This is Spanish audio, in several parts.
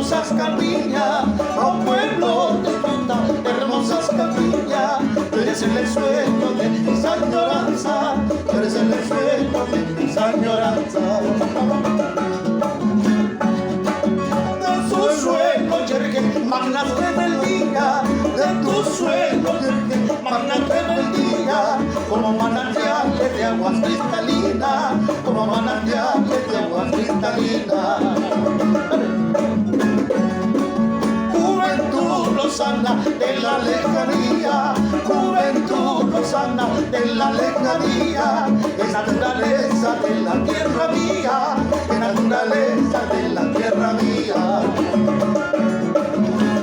hermosas campiñas, oh pueblo de Yuta, hermosas campiñas. Tú eres el sueño de mis añoranzas, tú eres el sueño de mis añoranzas. De tu sueño, Yerke, magna rebeldía, de tu sueño, Yerke, magna rebeldía, como manantiales de aguas cristalinas, como manantiales de aguas cristalinas. Juventud lozana de la lejanía, juventud lozana de la lejanía, es naturaleza de la tierra mía, es naturaleza de la tierra mía.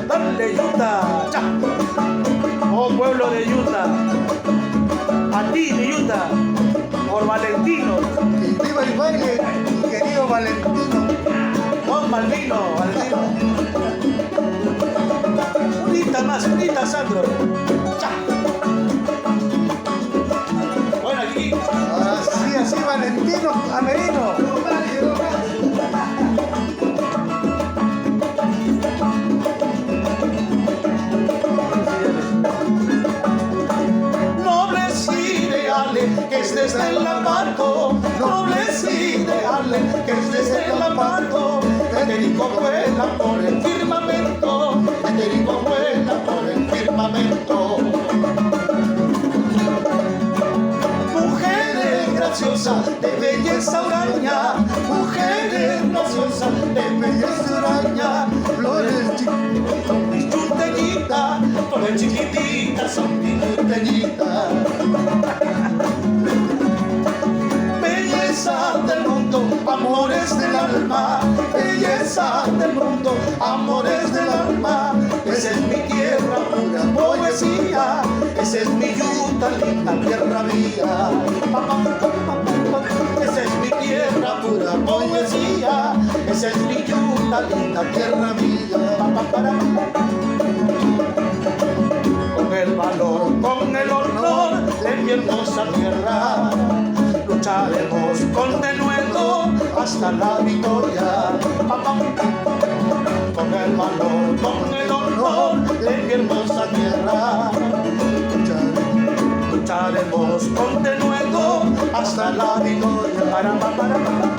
Dale, Yuta, cha. Oh pueblo de Yuta, a ti de Yuta, por Valentino. Y viva el baile, mi querido Valentino. Don Malvino, Valentino. Unita más, unita, Sandro. Cha. Bueno, aquí. Así, Valentino, Amerino. Nobles ideales que es desde el Amparo, nobles ideales que es desde el Amparo. Federico vuela por el firmamento, Federico vuela por el firmamento. Mujeres graciosas de belleza huraña, mujeres graciosas de belleza huraña, flores chiquititas son mis chunteñitas, flores chiquititas son mis chunteñitas. Belleza del mundo, amores del alma, belleza del mundo, amores del alma. Esa es mi tierra, pura poesía, esa es mi Yuta, linda tierra mía. Esa es mi tierra, pura poesía, esa es mi Yuta, linda tierra mía. Con el valor, con el honor de mi hermosa tierra, lucharemos con denuedo hasta la victoria. Con el valor, con el honor de mi hermosa tierra, lucharemos con denuedo hasta la victoria.